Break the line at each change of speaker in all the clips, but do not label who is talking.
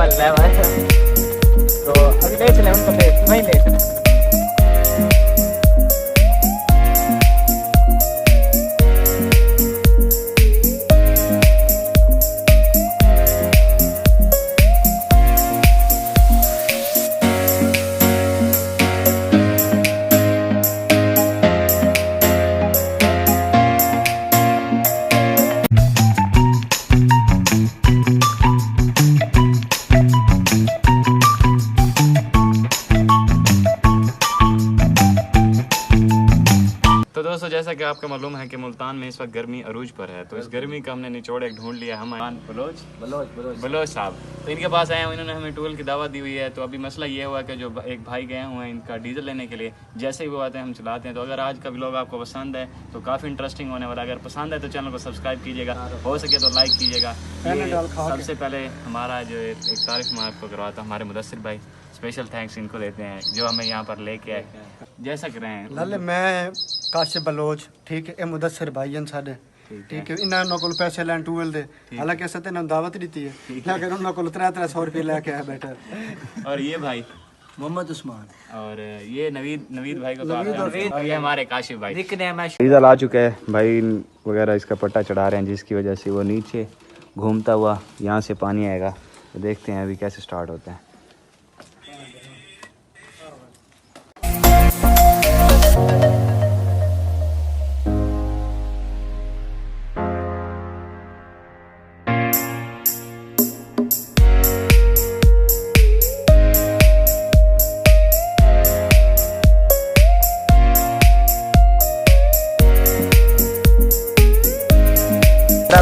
Level level. तो अभी ले चले उनको, वहीं ले चले।
दोस्तों जैसा कि आपको मालूम है कि मुल्तान में इस वक्त गर्मी अरूज पर है, तो इस गर्मी का हमने निचोड़ एक ढूंढ लिया। हम बलोच साहब, तो इनके पास आए हैं, इन्होंने हमें टूल की दावत दी हुई है। तो अभी मसला ये हुआ कि जो एक भाई गए हुए हैं इनका डीजल लेने के लिए, जैसे ही वो आते हैं हम चलाते हैं। तो अगर आज का व्लॉग आपको पसंद है तो काफ़ी इंटरेस्टिंग होने वाला है। अगर पसंद है तो चैनल को सब्सक्राइब कीजिएगा, हो सके तो लाइक कीजिएगा। सबसे पहले हमारा जो एक तारीफ मैं आपको करवाता हूँ, हमारे मुदस्सिर भाई, स्पेशल थैंक्स इनको देते हैं जो हमें यहाँ पर लेके आए। जैसा कर रहे हैं
लाले मैं काशिफ बलोच, ठीक है, ये मुदस्सिर भाई हैं साडे, ठीक है। इन्होंने कोल पैसे लैन टूवेल दे, हालांकि असें इन्होंने दावत दी है, लेकिन उन्होंने कोल 300 रुपये लेके आया बैठा। और
ये भाई
मोहम्मद उस्मान,
और ये नवीद भाई को, और ये हमारे काशिफ भाई।
डीजल आ चुका है भाई वगैरह, इसका पट्टा चढ़ा रहे हैं जिसकी वजह से वो नीचे घूमता हुआ यहाँ से पानी आएगा। तो देखते हैं अभी कैसे स्टार्ट होता है।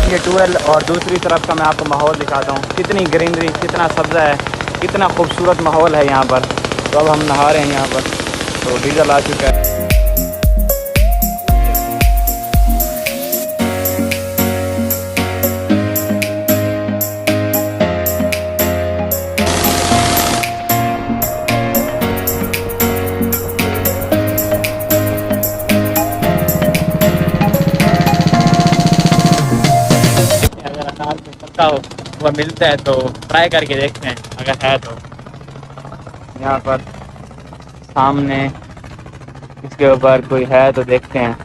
ये ट्यूबवेल और दूसरी तरफ का मैं आपको माहौल दिखाता हूँ, कितनी ग्रीनरी, कितना सब्ज़ा है, कितना खूबसूरत माहौल है यहाँ पर। तो अब हम नहा रहे हैं यहाँ पर, तो डीजल आ चुका है।
हो वो मिलता है तो ट्राई करके देखते हैं, अगर है तो।
यहाँ पर सामने इसके ऊपर कोई है तो देखते हैं।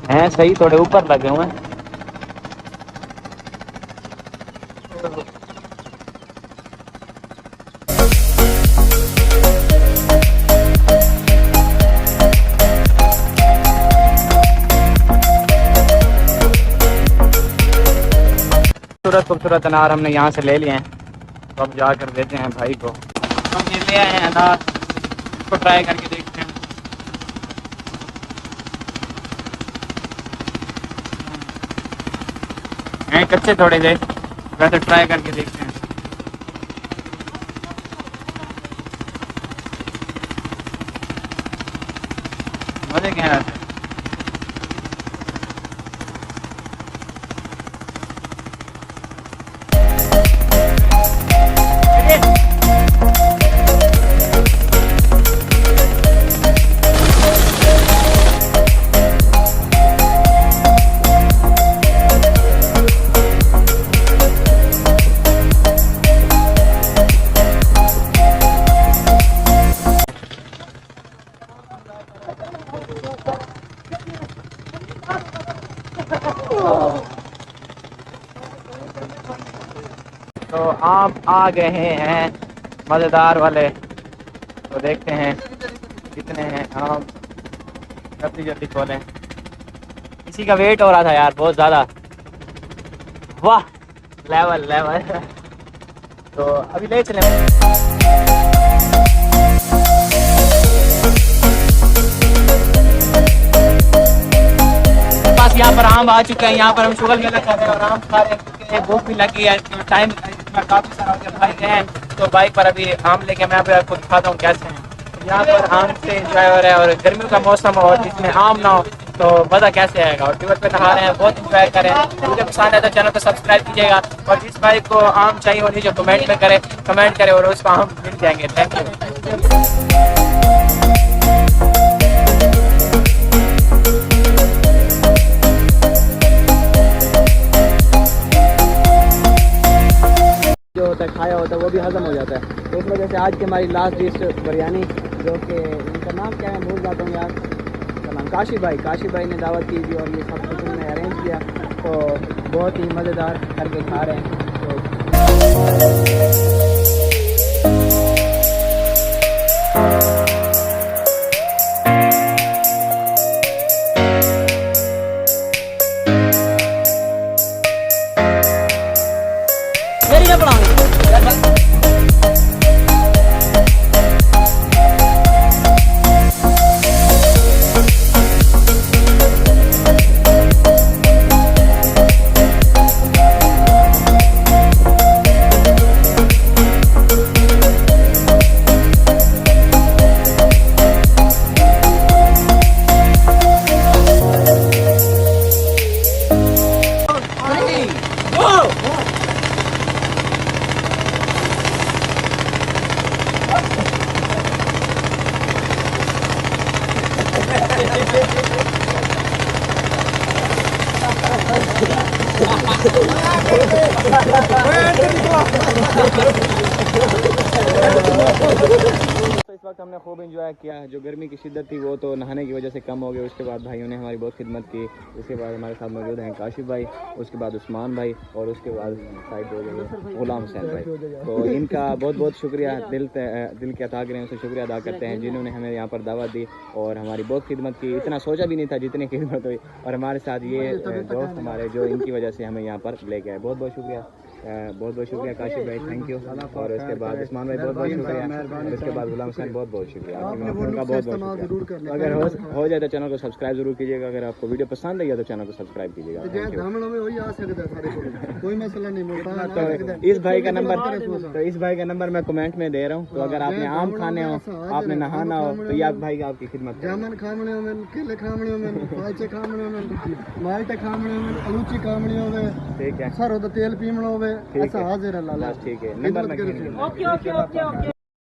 हैं सही, थोड़े ऊपर लगे हुए हैं। खूबसूरत अनार हमने यहाँ से ले लिए हैं, तो अब जाकर देते हैं भाई को।
हम ये ले आए हैं अनार, इसको ट्राई करके देखते हैं। कच्चे थोड़े से, वैसे ट्राई करके देखते हैं। मजे क्या है?
तो आम आ गए हैं मज़ेदार वाले, तो देखते हैं कितने हैं आम। जल्दी जल्दी खोलें, इसी का वेट हो रहा था यार बहुत ज़्यादा। वाह लेवल लेवल। तो अभी ले चले।
पास यहाँ पर आम आ चुके हैं, यहाँ पर हम शुगर मेला कर रहे हैं और आम खा रहे हैं। भूख भी लगी है, टाइम काफ़ी सारा हो गया। भाई हैं तो बाइक पर अभी आम लेके मैं आपको दिखाता हूँ कैसे हैं। यहाँ पर आम से इंजॉय हो रहा है, और गर्मियों का मौसम और इसमें आम ना हो तो मज़ा कैसे आएगा। और ट्यूबवेल पे नहा रहे हैं, बहुत इंजॉय करें। वीडियो पसंद है तो चैनल को सब्सक्राइब कीजिएगा, और जिस भाई को आम चाहिए वो नीचे कमेंट करे और उसको आम मिल जाएंगे। Thank you. खाया होता है वो भी हजम हो जाता है। तो इस वजह से आज की हमारी लास्ट डिश बिरयानी, जो कि इनका नाम क्या है भूल जाता हूँ यार, इसका नाम काशी भाई ने दावत की थी और ये सब कुछ उन्होंने अरेंज किया, तो बहुत ही मज़ेदार करके खा रहे हैं। मेरी क्या पढ़ाऊंगी तो इस वक्त हमने खूब एंजॉय किया। जो गर्मी की शिद्दत थी वो तो नहाने की वजह से कम हो गई। उसके बाद भाइयों ने हमारी बहुत खिदमत की। उसके बाद हमारे साथ मौजूद हैं काशिफ भाई, उसके बाद उस्मान भाई और उसके बाद साइड हो गए गुलाम हुसैन भाई। तो इनका बहुत बहुत शुक्रिया, दिल के अता करें, उनसे शुक्रिया अदा करते हैं जिन्होंने हमें यहाँ पर दावत दी और हमारी बहुत खिदमत की। इतना सोचा भी नहीं था जितनी खिदमत हुई, और हमारे साथ ये दोस्त हमारे जो इनकी वजह से हमें यहाँ पर लेके आए। बहुत बहुत शुक्रिया, बहुत बहुत शुक्रिया काशिफ भाई, थैंक यू। और उसके बाद उस्मान भाई बहुत बहुत शुक्रिया, और उसके बाद गुलाम हुसैन बहुत बहुत शुक्रिया, उनका बहुत बहुत शुक्रिया। अगर हो जाए तो चैनल को सब्सक्राइब जरूर कीजिएगा। अगर आपको वीडियो पसंद आई है तो चैनल को सब्सक्राइब कीजिएगा।
कोई मसला नहीं।
तो इस भाई का नंबर मैं कमेंट में दे रहा हूँ। तो अगर आपने आम खाने हो, आपने नहाना हो, तो ये भाई आपकी खिदमत
जामन खामने हो में, केले खामने हो में, फालचे खामने हो में, माल्टे खामने हो में, अलूची खामने हो में,
ठीक है,
सर हो तो तेल पीमणो हो में, ऐसा हाजिर है लाला।
ठीक है, नंबर मैं
ओके।